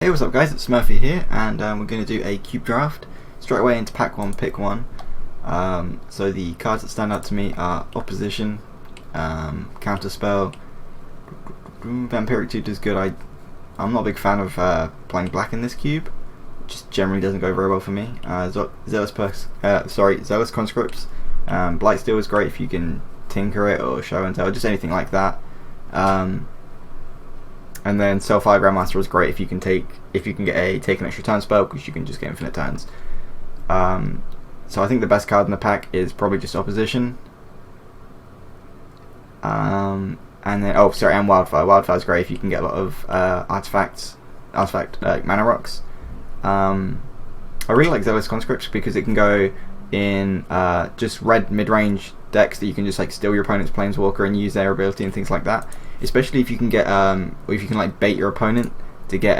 Hey, what's up guys, it's Smurfy here, and we're going to do a cube draft. Straight away into pack 1, pick 1. So the cards that stand out to me are Opposition, Counterspell, Vampiric Tutor is good. I'm not a big fan of playing black in this cube. It just generally doesn't go very well for me. Zealous Conscripts. Blightsteel is great if you can tinker it or show and tell, just anything like that. And then Self-Fire Grandmaster is great if you can take an extra turn spell, because you can just get infinite turns. So I think the best card in the pack is probably just Opposition. And Wildfire. Wildfire is great if you can get a lot of artifact mana rocks. I really like Zealous Conscripts because it can go in just red mid-range decks that you can just like steal your opponent's Planeswalker and use their ability and things like that. Especially if you can get or if you can like bait your opponent to get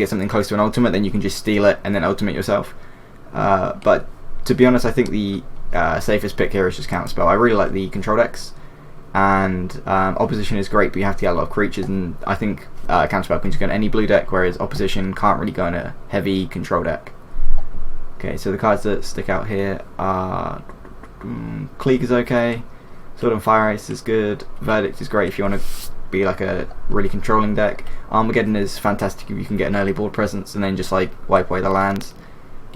something close to an ultimate, then you can just steal it and then ultimate yourself. But to be honest, I think the safest pick here is just Counterspell. I really like the control decks, and Opposition is great, but you have to get a lot of creatures, and I think Counterspell can just go in any blue deck, whereas Opposition can't really go in a heavy control deck. Okay, so the cards that stick out here are Clique is okay, Sword and Fire Ice is good, Verdict is great if you want to be like a really controlling deck. Armageddon is fantastic if you can get an early board presence and then just like wipe away the lands.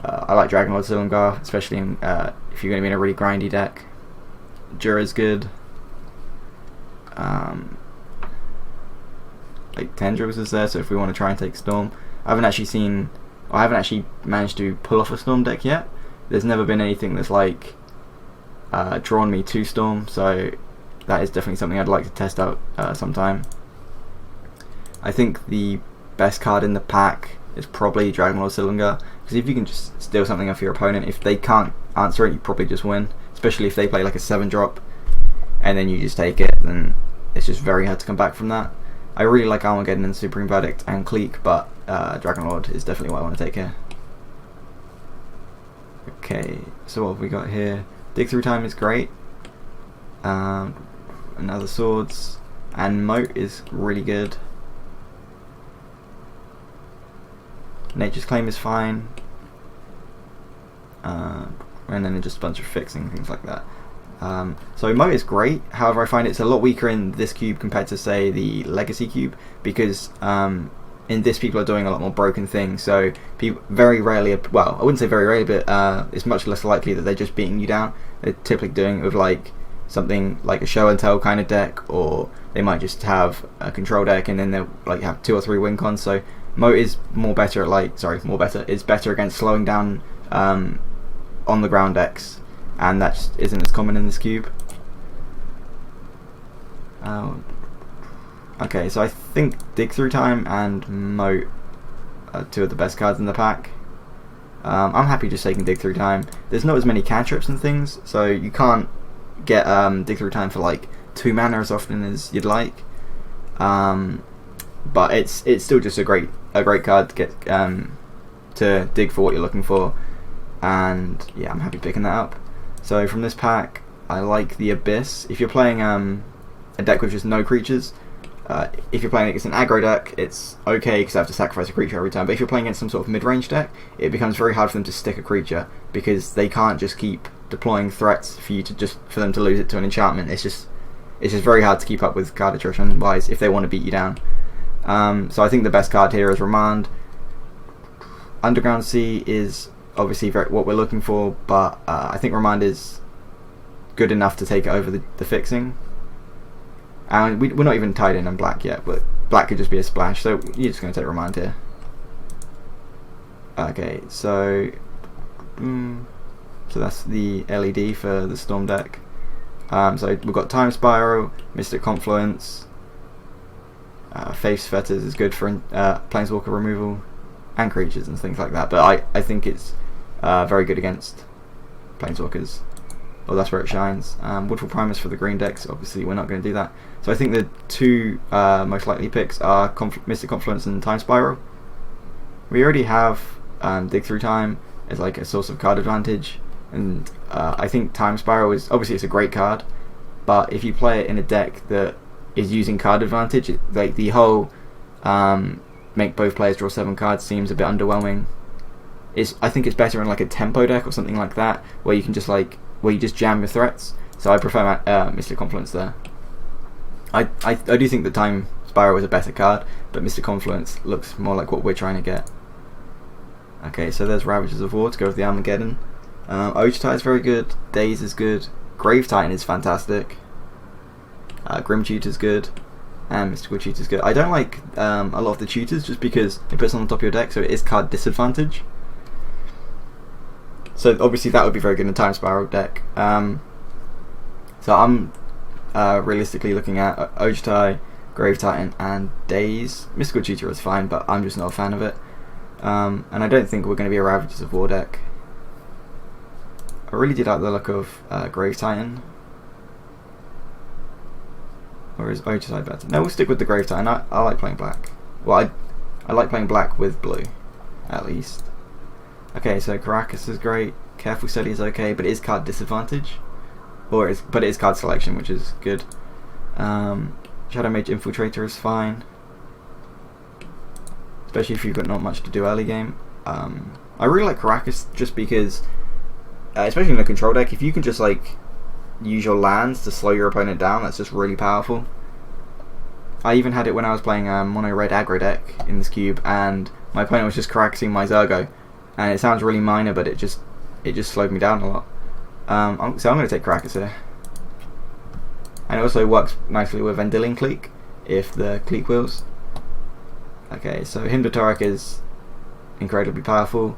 I like Dragonlord Silumgar, especially if you're going to be in a really grindy deck. Jura is good. Like Tendrils is there, so if we want to try and take Storm. I haven't actually managed to pull off a Storm deck yet. There's never been anything that's like drawn me to Storm, so that is definitely something I'd like to test out sometime. I think the best card in the pack is probably Dragonlord Silumgar, because if you can just steal something off your opponent, if they can't answer it, you probably just win. Especially if they play like a 7-drop and then you just take it, then it's just very hard to come back from that. I really like Armageddon and Supreme Verdict and Clique, but Dragonlord is definitely what I want to take here. Okay, so what have we got here? Dig Through Time is great. Another Swords, and Moat is really good. Nature's Claim is fine. And then just a bunch of fixing, things like that. So Moat is great, however I find it's a lot weaker in this cube compared to say the Legacy cube, because in this people are doing a lot more broken things, so people very rarely, well I wouldn't say very rarely, but it's much less likely that they're just beating you down. They're typically doing it with like something like a show and tell kind of deck, or they might just have a control deck and then they'll like have 2 or 3 win cons. So Moat is is better against slowing down on the ground decks, and that just isn't as common in this cube. Okay, so I think Dig Through Time and Moat are 2 of the best cards in the pack. I'm happy just taking Dig Through Time. There's not as many cantrips and things, so you can't get Dig Through Time for like 2 mana as often as you'd like. But it's still just a great card to get to dig for what you're looking for, and yeah, I'm happy picking that up. So from this pack, I like the Abyss. If you're playing a deck with just no creatures, if you're playing against an aggro deck, it's okay because I have to sacrifice a creature every time. But if you're playing against some sort of mid-range deck, it becomes very hard for them to stick a creature, because they can't just keep deploying threats for them to lose it to an enchantment. It's just very hard to keep up with card attrition wise if they want to beat you down. So I think the best card here is Remand. Underground Sea is obviously what we're looking for, but I think Remand is good enough to take it over the fixing. And we're not even tied in on black yet, but black could just be a splash, so you're just going to take Remand here. Okay, so that's the LED for the Storm deck. So we've got Time Spiral, Mystic Confluence, Faith's Fetters is good for Planeswalker removal and creatures and things like that, but I think it's very good against Planeswalkers. Well, that's where it shines. Woodfall Primus for the green decks, obviously we're not going to do that. So I think the 2 most likely picks are Mystic Confluence and Time Spiral. We already have Dig Through Time as like a source of card advantage, and I think Time Spiral is obviously, it's a great card, but if you play it in a deck that is using card advantage, like the whole make both players draw 7 cards seems a bit underwhelming. I think it's better in like a tempo deck or something like that, where you can just where you just jam your threats. So I prefer Mystic Confluence there. I do think the Time Spiral is a better card, but Mystic Confluence looks more like what we're trying to get. Okay, so there's Ravagers of War to go with the Armageddon. Ojutai is very good. Daze is good. Grave Titan is fantastic. Grim Tutor is good. And Mystical Tutor is good. I don't like a lot of the tutors just because it puts on the top of your deck, so it is card disadvantage. So obviously that would be very good in a Time Spiral deck. So I'm realistically looking at Ojutai, Grave Titan, and Daze. Mystical Tutor is fine, but I'm just not a fan of it. And I don't think we're going to be a Ravagers of War deck. I really did like the look of Grave Titan. Or is Ojutai better? No, we'll stick with the Grave Titan. I like playing black. Well, I like playing black with blue, at least. Okay, so Caracas is great. Careful Study is okay, but it is card disadvantage. But it is card selection, which is good. Shadow Mage Infiltrator is fine, especially if you've got not much to do early game. I really like Caracas just because, especially in a control deck, if you can just use your lands to slow your opponent down, that's just really powerful. I even had it when I was playing mono red aggro deck in this cube, and my opponent was just Caracasing my Zergo, and it sounds really minor, but it just slowed me down a lot. So I'm going to take Caracas here. And it also works nicely with Vendilion Clique, if the Clique wheels. Okay, so Hymn to Torek is incredibly powerful.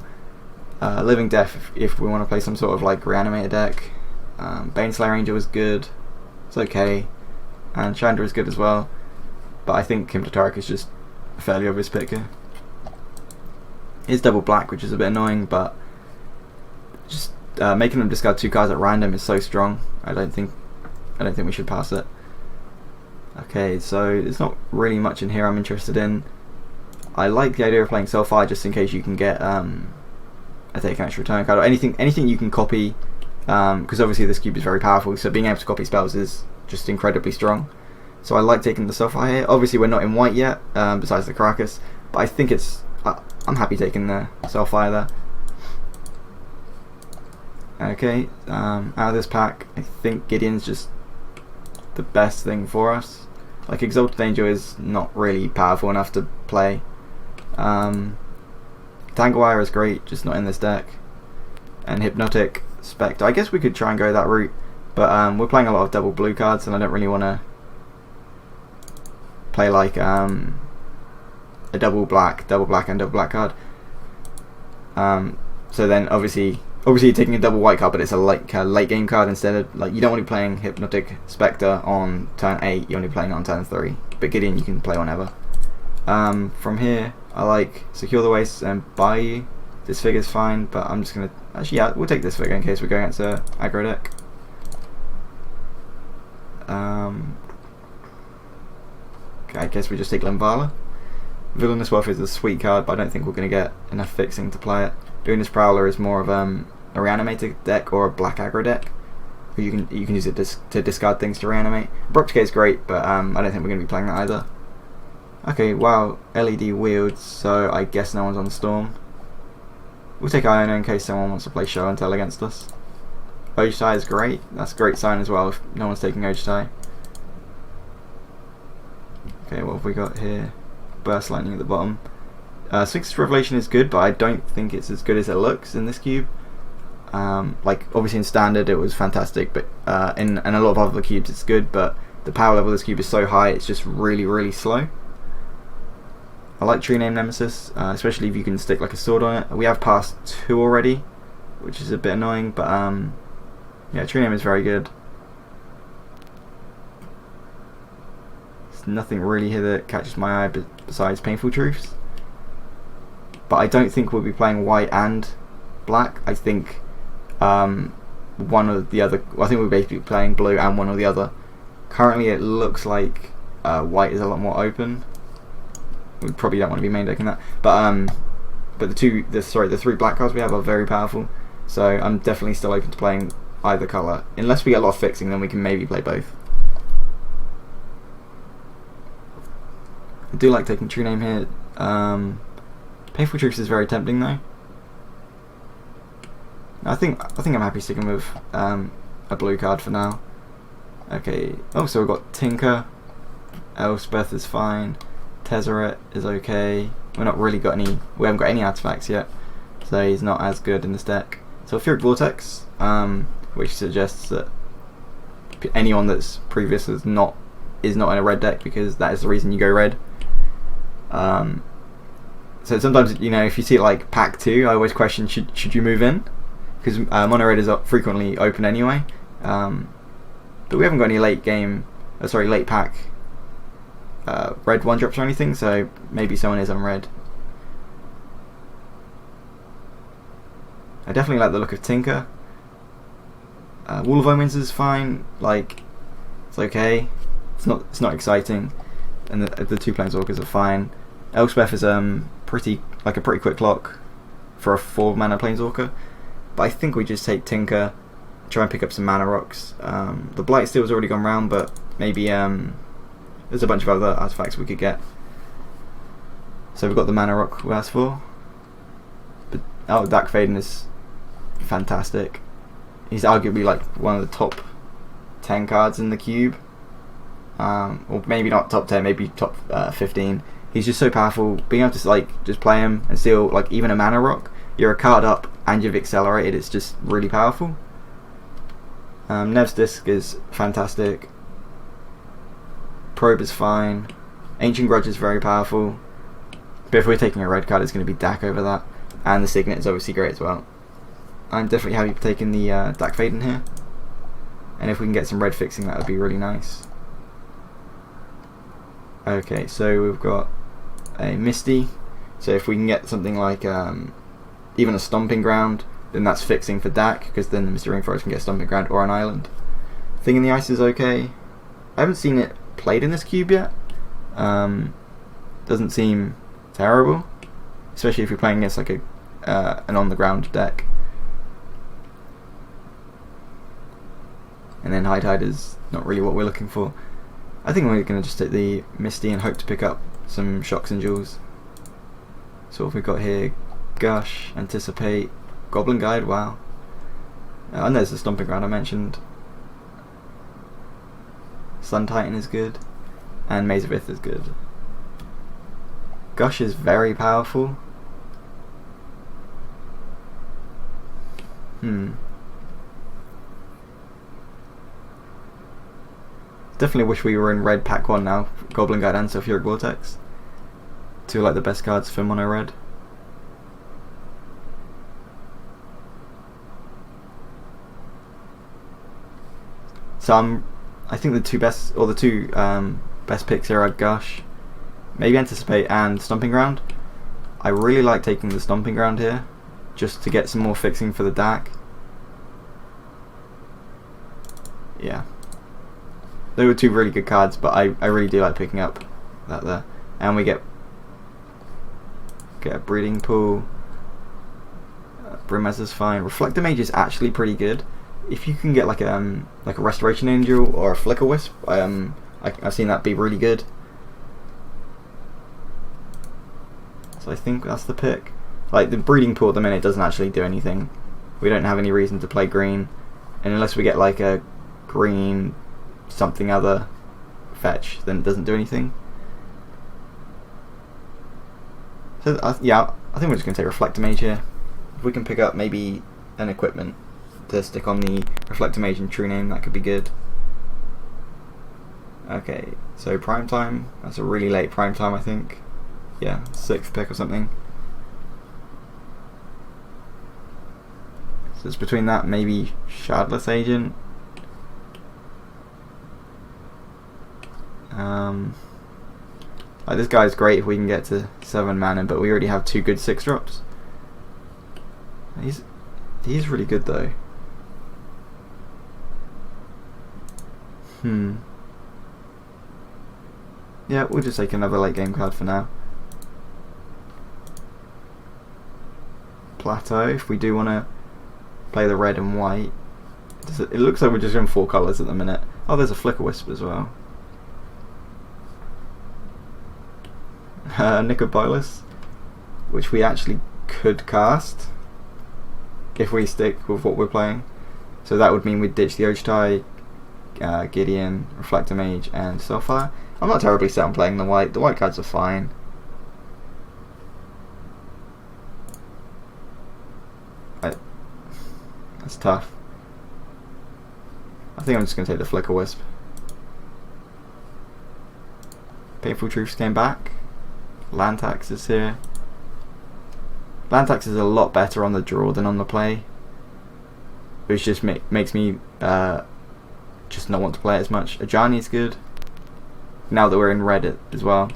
Living Death, if we want to play some sort of reanimator deck. Baneslayer Angel is good. It's okay. And Chandra is good as well. But I think Hymn to Torek is just a fairly obvious pick here. It's double black, which is a bit annoying, but just making them discard 2 cards at random is so strong. I don't think we should pass it. Okay, so there's not really much in here I'm interested in. I like the idea of playing Selfire just in case you can get a take an extra return card or anything you can copy, because obviously this cube is very powerful, so being able to copy spells is just incredibly strong. So I like taking the Selfire here. Obviously we're not in white yet, besides the Caracas, but I think I'm happy taking the Selfire there. Okay, out of this pack, I think Gideon's just the best thing for us. Exalted Angel is not really powerful enough to play. Tanglewire is great, just not in this deck. And Hypnotic Spectre, I guess we could try and go that route, but we're playing a lot of double blue cards, and I don't really want to play a double black and double black card. So then obviously you're taking a double white card, but it's a late game card instead of you don't want to be playing Hypnotic Spectre on turn 8. You're only playing it on turn 3. But Gideon you can play whenever. From here, I like Secure the Waste and Bayou. This figure's fine, but I'm just gonna we'll take this figure in case we're going against a aggro deck. Okay, I guess we just take Limvala. Villainous Wealth is a sweet card, but I don't think we're gonna get enough fixing to play it. Luminous Prowler is more of a reanimator deck or a black aggro deck. You can use it to discard things to reanimate. Abrupt Decay is great, but I don't think we're going to be playing that either. Okay, wow, LED Wields, so I guess no one's on Storm. We'll take Iona in case someone wants to play Show and Tell against us. Ojutai is great. That's a great sign as well if no one's taking Ojutai. Okay, what have we got here? Burst Lightning at the bottom. Sphinx's Revelation is good, but I don't think it's as good as it looks in this cube. Obviously in Standard it was fantastic, but in a lot of other cubes it's good, but the power level of this cube is so high it's just really, really slow. I like Tree Name Nemesis, especially if you can stick a sword on it. We have passed 2 already, which is a bit annoying, but yeah, Tree Name is very good. There's nothing really here that catches my eye besides Painful Truths. But I don't think we'll be playing white and black. I think one or the other. I think we're basically playing blue and one or the other. Currently, it looks like white is a lot more open. We probably don't want to be main decking that. But the 3 black cards we have are very powerful. So I'm definitely still open to playing either colour. Unless we get a lot of fixing, then we can maybe play both. I do like taking True Name here. Painful Truth is very tempting though. I think I'm happy sticking with a blue card for now. Okay. Oh, so we've got Tinker. Elspeth is fine. Tezzeret is okay. We haven't got any artifacts yet, so he's not as good in this deck. So Etheric Vortex, which suggests that anyone that's previous is not in a red deck, because that is the reason you go red. So sometimes, if you see it like pack 2, I always question should you move in, because mono red is frequently open anyway. But we haven't got any late pack red 1-drops or anything, so maybe someone is on red. I definitely like the look of Tinker. Wall of Omens is fine, it's okay. It's not exciting, and the 2 Planeswalkers are fine. Elspeth is a pretty quick lock for a 4-mana Planeswalker, but I think we just take Tinker, try and pick up some mana rocks. The Blightsteel's already gone round, but maybe there's a bunch of other artifacts we could get. So we've got the mana rock we asked for. But Dark Faden is fantastic. He's arguably like one of the top 10 cards in the cube, or maybe not top 10, maybe top 15. He's just so powerful. Being able to just play him and steal even a mana rock, you're a card up and you've accelerated. It's just really powerful. Nev's Disc is fantastic. Probe is fine. Ancient Grudge is very powerful. But if we're taking a red card, it's going to be Dak over that. And the Signet is obviously great as well. I'm definitely happy for taking the Dark Faden here. And if we can get some red fixing, that would be really nice. Okay, so we've got a Misty. So if we can get something like even a Stomping Ground, then that's fixing for Dak, because then the Misty Rainforest can get a Stomping Ground or an island. Thing in the Ice is okay. I haven't seen it played in this cube yet. Doesn't seem terrible, especially if you're playing against an on the ground deck. And then High Tide is not really what we're looking for. I think we're going to just take the Misty and hope to pick up some Shocks and Jewels. So what have we got here? Gush, Anticipate, Goblin Guide, wow. And there's the Stomping Ground I mentioned. Sun Titan is good, and Maze of Ith is good. Gush is very powerful. Definitely wish we were in red pack 1 now. Goblin Guide and Sulfuric Vortex. 2 the best cards for mono red. So I think the two best picks here are Gush, maybe Anticipate, and Stomping Ground. I really like taking the Stomping Ground here, just to get some more fixing for the Dak. Yeah. They were 2 really good cards, but I really do like picking up that there. And we get a Breeding Pool. Brimaz is fine. Reflector Mage is actually pretty good. If you can get like a Restoration Angel or a Flicker Wisp, I've seen that be really good. So I think that's the pick. The Breeding Pool at the minute doesn't actually do anything. We don't have any reason to play green, and unless we get a green something other fetch, then it doesn't do anything. So yeah, I think we're just going to take Reflector Mage here. If we can pick up maybe an equipment to stick on the Reflector Mage and True Name, that could be good. Okay, so Prime Time, that's a really late Prime Time, I think. Yeah, 6th pick or something. So it's between that, maybe Shardless Agent. This guy's great if we can get to 7 mana, but we already have 2 good 6-drops. He's really good though. Yeah, we'll just take another late game card for now. Plateau, if we do want to play the red and white. It looks like we're just in 4 colours at the minute. Oh, there's a Flicker Wisp as well. Nicobolus, which we actually could cast if we stick with what we're playing. So that would mean we'd ditch the Ojutai, Gideon, Reflector Mage, and Soulfire. I'm not terribly set on playing the white. The white cards are fine. That's tough. I think I'm just going to take the Flicker Wisp. Painful Truths came back. Lantax is here. Lantax is a lot better on the draw than on the play, which just makes me just not want to play it as much. Ajani is good, now that we're in red as well.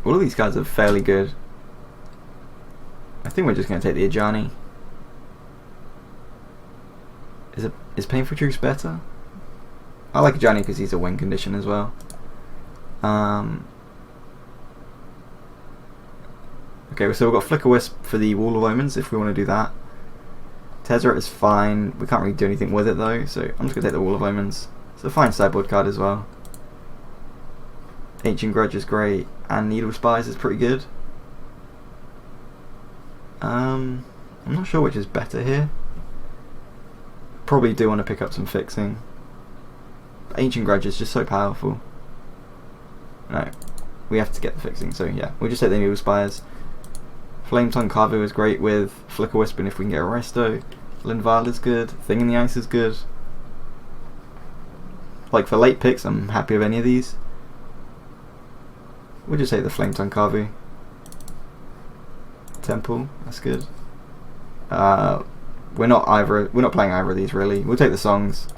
All of these cards are fairly good. I think we're just going to take the Ajani. Is Painful Truths better? I like Ajani because he's a win condition as well. Okay, so we've got Flicker Wisp for the Wall of Omens if we want to do that. Tezzeret is fine. We can't really do anything with it though, so I'm just going to take the Wall of Omens. It's a fine sideboard card as well. Ancient Grudge is great, and Needle Spies is pretty good. I'm not sure which is better here. Probably do want to pick up some fixing. Ancient Grudge is just so powerful. No, we have to get the fixing, so yeah, we'll just take the Needle Spires. Flame Tongue Carvu is great with Flicker Wisp, and if we can get a Resto. Linval is good. Thing in the Ice is good. Like for late picks, I'm happy with any of these. We'll just take the Flame Tongue Carvu. Temple, that's good. We're not playing either of these really. We'll take the songs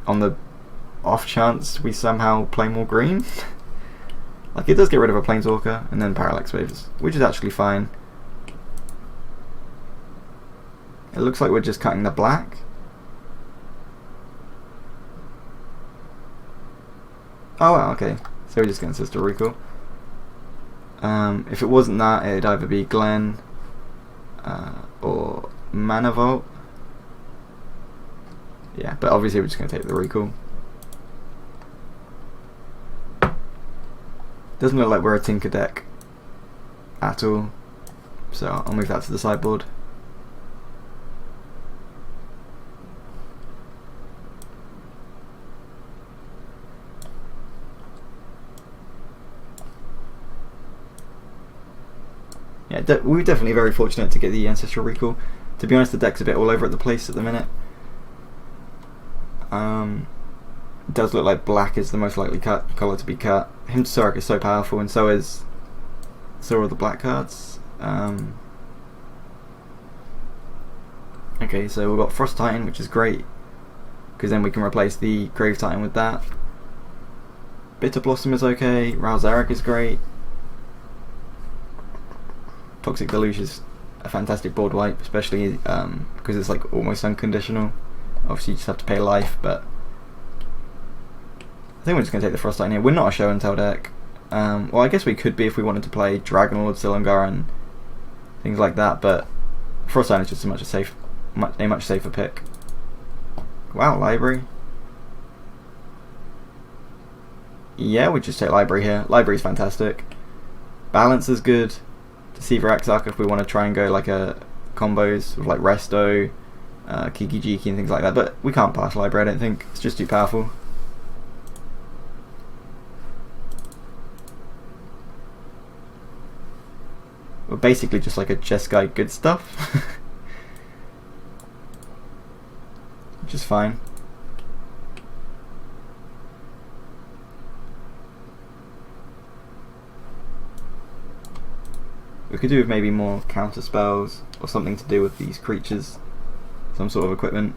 on the off chance we somehow play more green. Like it does get rid of a Planeswalker and then Parallax Waves, which is actually fine. It looks like we're just cutting the black. Oh wow, okay. So we're just getting Sister Recall. If it wasn't that, it'd either be Glenn or Mana Vault. Yeah, but obviously we're just going to take the Recall. Doesn't look like we're a Tinker deck at all, so I'll move that to the sideboard. Yeah, we were definitely very fortunate to get the Ancestral Recall. To be honest, the deck's a bit all over at the place at the minute. It does look like black is the most likely colour to be cut. Hymn-to-Sorok is so powerful, and so are the black cards. Okay, so we've got Frost Titan, which is great, because then we can replace the Grave Titan with that. Bitter Blossom is okay. Ral Zarek is great. Toxic Deluge is a fantastic board wipe, especially because it's like almost unconditional. Obviously you just have to pay life, but I think we're just going to take the Frost Titan here. We're not a show and tell deck. Well, I guess we could be if we wanted to play Dragonlord, Silumgar and things like that, but Frost Titan is just a much safer pick. Wow, Library. Yeah, we just take Library here. Library's fantastic. Balance is good. Deceiver Exarch if we want to try and go like a combos with like Resto, Kiki Jiki and things like that, but we can't pass Library, I don't think. It's just too powerful. We're basically just like a Jeskai good stuff. Which is fine. We could do with maybe more counter spells or something to do with these creatures, some sort of equipment.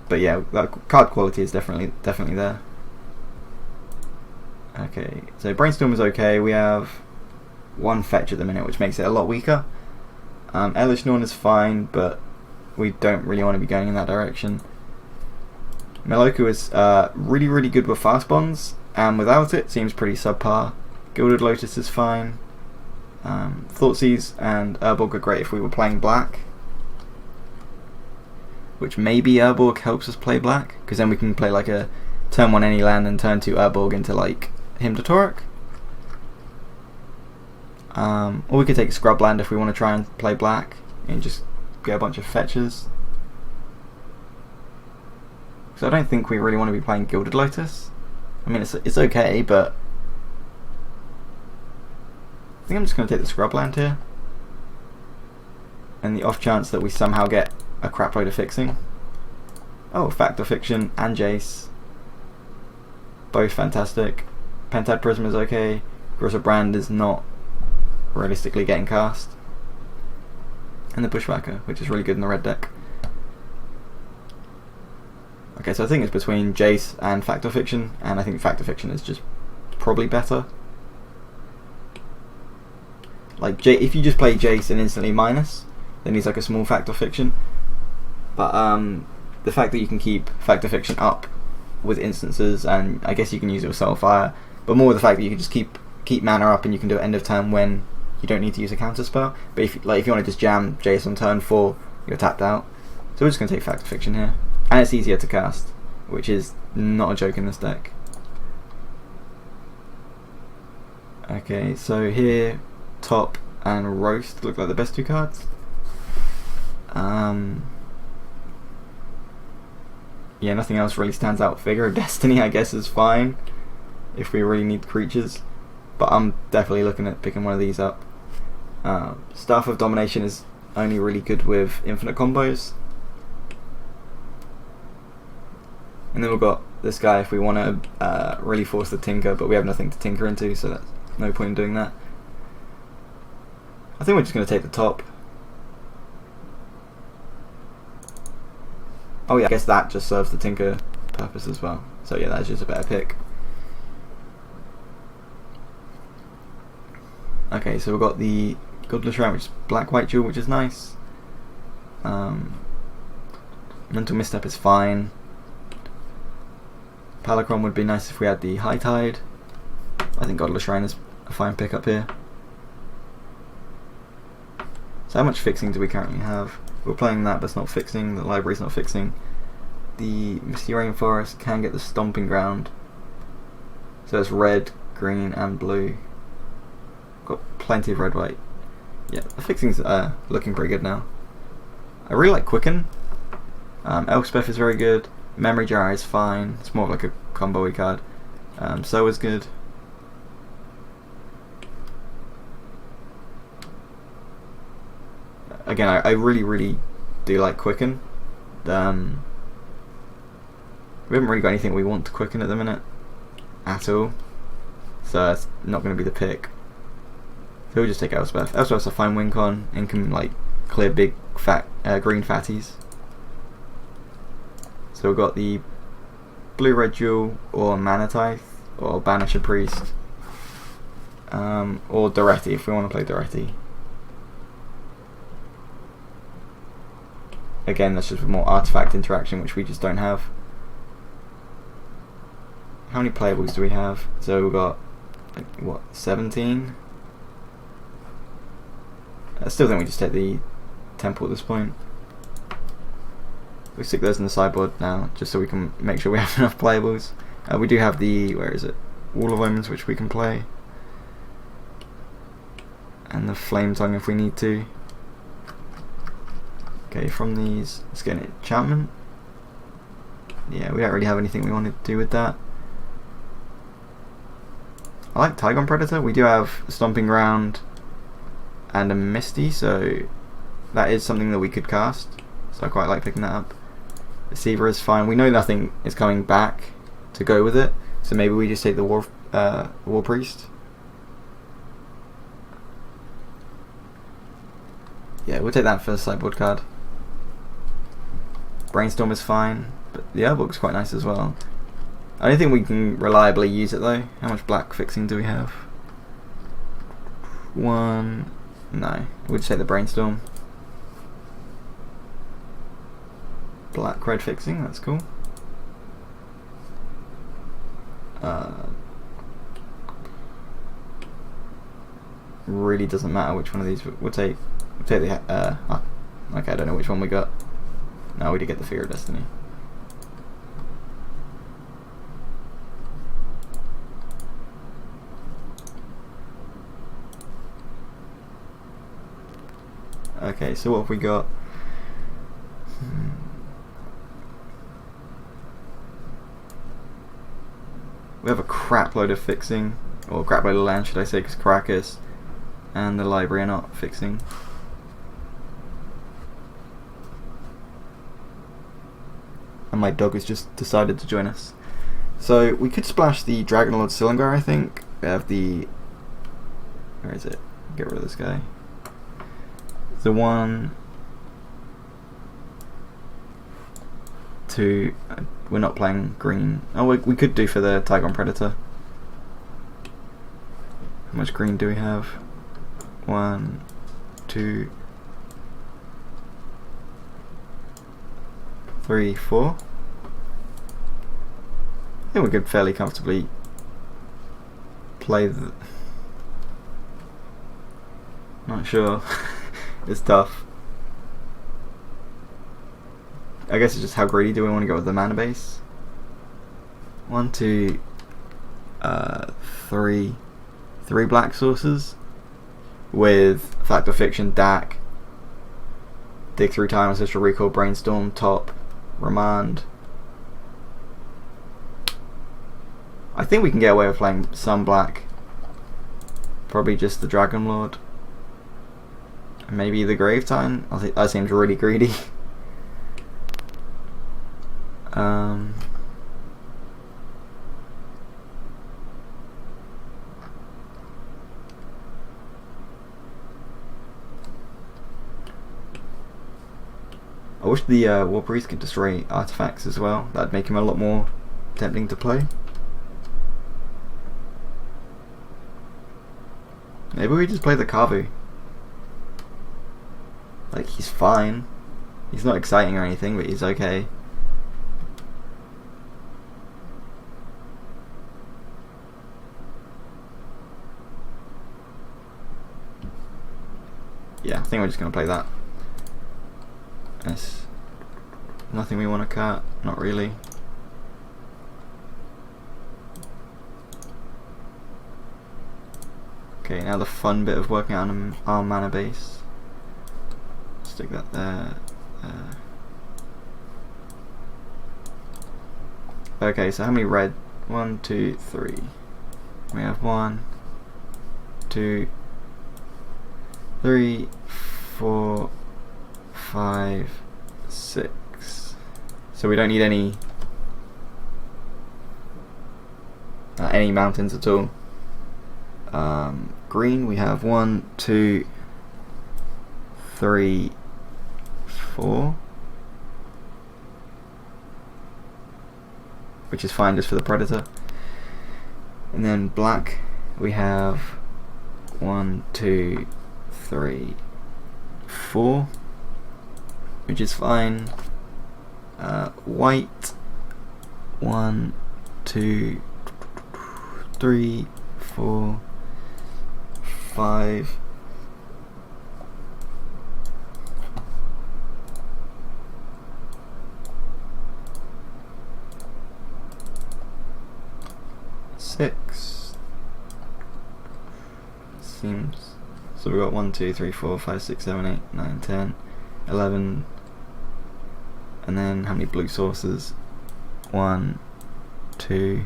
But yeah, that card quality is definitely there. Okay, so Brainstorm is okay. We have one fetch at the minute, which makes it a lot weaker. Elish Norn is fine, but we don't really want to be going in that direction. Meloku is really good with fast bonds, and without it seems pretty subpar. Gilded Lotus is fine. Thoughtseize and Urborg are great if we were playing black, which maybe Urborg helps us play black, because then we can play like a turn 1 any land and turn 2 Urborg into like Hymn to Torek. Or we could take Scrubland if we want to try and play black and just get a bunch of fetches. So I don't think we really want to be playing Gilded Lotus. I mean, it's okay, but I think I'm just going to take the Scrubland here. And the off chance that we somehow get a crap load of fixing. Oh, Fact or Fiction and Jace. Both fantastic. Pentad Prism is okay. Grosser Brand is not realistically getting cast. And the Bushwhacker, which is really good in the red deck. Okay, so I think it's between Jace and Fact or Fiction, and I think Fact or Fiction is just probably better. Like, if you just play Jace and instantly minus, then he's like a small Fact or Fiction. But the fact that you can keep Fact or Fiction up with instances, and I guess you can use it with Soulfire, but more the fact that you can just keep mana up and you can do it end of turn when you don't need to use a counter spell. But if you want to just jam Jace on turn 4, you're tapped out. So we're just going to take Fact or Fiction here. And it's easier to cast, which is not a joke in this deck. Okay, so here, Top and Roast look like the best 2 cards. Yeah, nothing else really stands out. Figure of Destiny, I guess, is fine if we really need creatures, but I'm definitely looking at picking one of these up. Staff of Domination is only really good with infinite combos. And then we've got this guy if we want to really force the Tinker, but we have nothing to tinker into, so that's no point in doing that. I think we're just going to take the top. Oh yeah, I guess that just serves the Tinker purpose as well. So yeah, that's just a better pick. Okay, so we've got the Godless Round, which is Black-White Duel, which is nice. Mental Misstep is fine. Palicron would be nice if we had the High Tide. I think Godless Shrine is a fine pick up here. So how much fixing do we currently have? We're playing that, but it's not fixing. The library's not fixing. The Misty Rainforest can get the Stomping Ground. So it's red, green, and blue. Got plenty of red, white. Yeah, the fixing's looking pretty good now. I really like Quicken. Elspeth is very good. Memory Jar is fine. It's more of like a combo-y card. So is good. Again, I really do like Quicken. We haven't really got anything we want to Quicken at the minute at all, so it's not going to be the pick. So we'll just take Elspeth. Elspeth's a fine win con and can like clear big fat green fatties. So we've got the Blue-Red Duel or Manatithe or Banish a Priest, or Doretti if we want to play Doretti. Again, that's just more artifact interaction, which we just don't have. How many playables do we have? So we've got, like, what, 17? I still think we just take the Temple at this point. We stick those in the sideboard now, just so we can make sure we have enough playables. We do have the, where is it? Wall of Omens, which we can play. And the Flame Tongue if we need to. Okay, from these, let's get an enchantment. Yeah, we don't really have anything we want to do with that. I like Tygon Predator. We do have a Stomping Ground and a Misty, so that is something that we could cast. So I quite like picking that up. Deceiver is fine. We know nothing is coming back to go with it, so maybe we just take the War Priest. Yeah, we'll take that for the sideboard card. Brainstorm is fine, but the Urborg's quite nice as well. I don't think we can reliably use it though. How much black fixing do we have? 1. No, we'll just take the Brainstorm. Black red fixing, that's cool. Really doesn't matter which one of these we'll take. We'll take the okay, I don't know which one we got. No, we did get the Fear of Destiny. Okay, so what have we got? We have a crap load of fixing, or crap load of land, should I say, because Caracas and the library are not fixing. And my dog has just decided to join us. So we could splash the Dragonlord Cylinder, I think. We have the... Where is it? Get rid of this guy. The 1, 2... We're not playing green. Oh, we could do for the Tigon Predator. How much green do we have? 1, 2, 3, 4. I think we could fairly comfortably play the... Not sure. It's tough. I guess it's just how greedy do we want to go with the mana base? 1, 2, 3 black sources with Fact or Fiction, DAC, Dig Through Time, Ancestral Recall, Brainstorm, Top, Remand. I think we can get away with playing some black. Probably just the Dragonlord. Maybe the Grave Titan. I think that seems really greedy. I wish the War Priest could destroy artifacts as well. That'd make him a lot more tempting to play. Maybe we just play the Kavu. Like, he's fine. He's not exciting or anything, but he's okay. Yeah, I think we're just going to play that. There's nothing we want to cut, not really. Okay, now the fun bit of working on our mana base. Stick that there. Okay, so how many red? 1, 2, 3. We have 1, 2, 3, 4, 5, 6. So we don't need any mountains at all. Green, we have 1, 2, 3, 4, which is fine just for the Predator. And then black, we have 1, 2, 3, 4, which is fine. White, 1, 2, 3, 4, 5. Six. Seems so. We got 1, 2, 3, 4, 5, 6, 7, 8, 9, 10, 11, and then how many blue sources? 1, 2.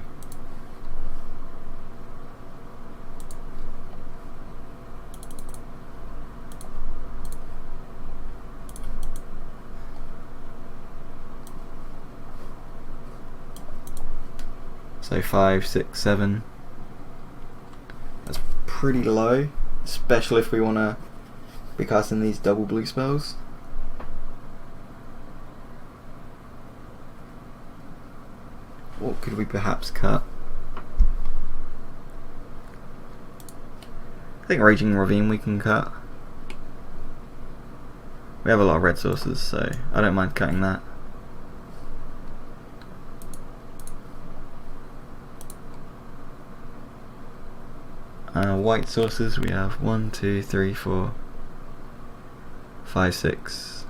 So 5, 6, 7. That's pretty low, especially if we want to be casting these double blue spells. What could we perhaps cut? I think Raging Ravine we can cut. We have a lot of red sources, so I don't mind cutting that. White sources, we have 1, 2, 3, 4, 5, 6.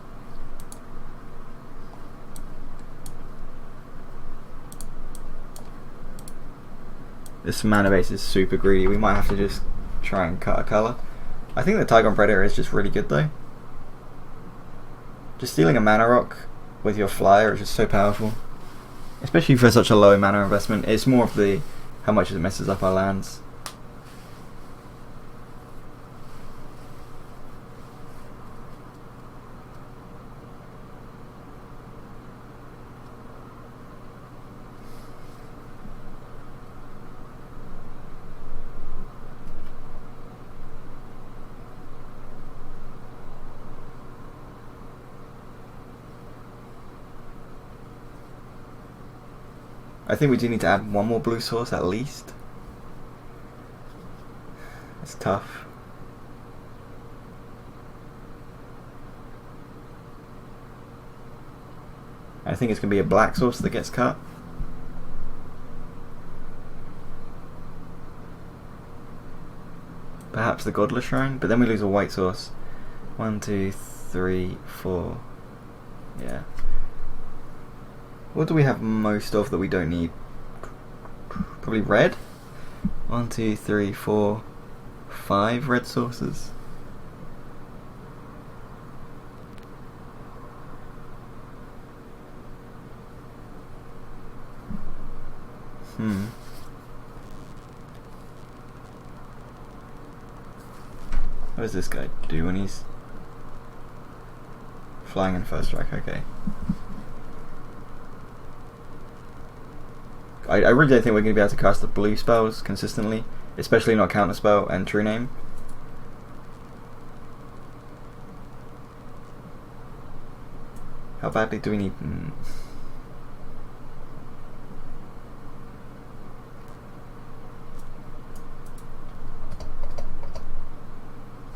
This mana base is super greedy. We might have to just try and cut a colour. I think the Tigon Predator is just really good though. Just stealing a mana rock with your flyer is just so powerful. Especially for such a low mana investment. It's more of the how much it messes up our lands. I think we do need to add one more blue source at least. It's tough. I think it's going to be a black source that gets cut. Perhaps the Godless Shrine, but then we lose a white source. 1, 2, 3, 4. Yeah. What do we have most of that we don't need? Probably red? 1, 2, 3, 4, 5 red sources. What does this guy do when he's flying in first strike? Okay. I really don't think we're going to be able to cast the blue spells consistently, especially not Counterspell and True Name. How badly do we need...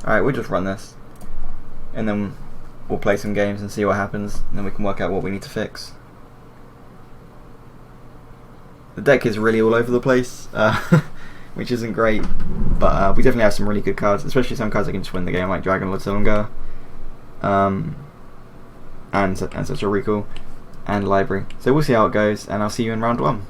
Alright, we'll just run this. And then we'll play some games and see what happens, and then we can work out what we need to fix. The deck is really all over the place, which isn't great, but we definitely have some really good cards, especially some cards that can just win the game, like Dragon Lord Silumgar, and such a recall, and Library. So we'll see how it goes, and I'll see you in round 1.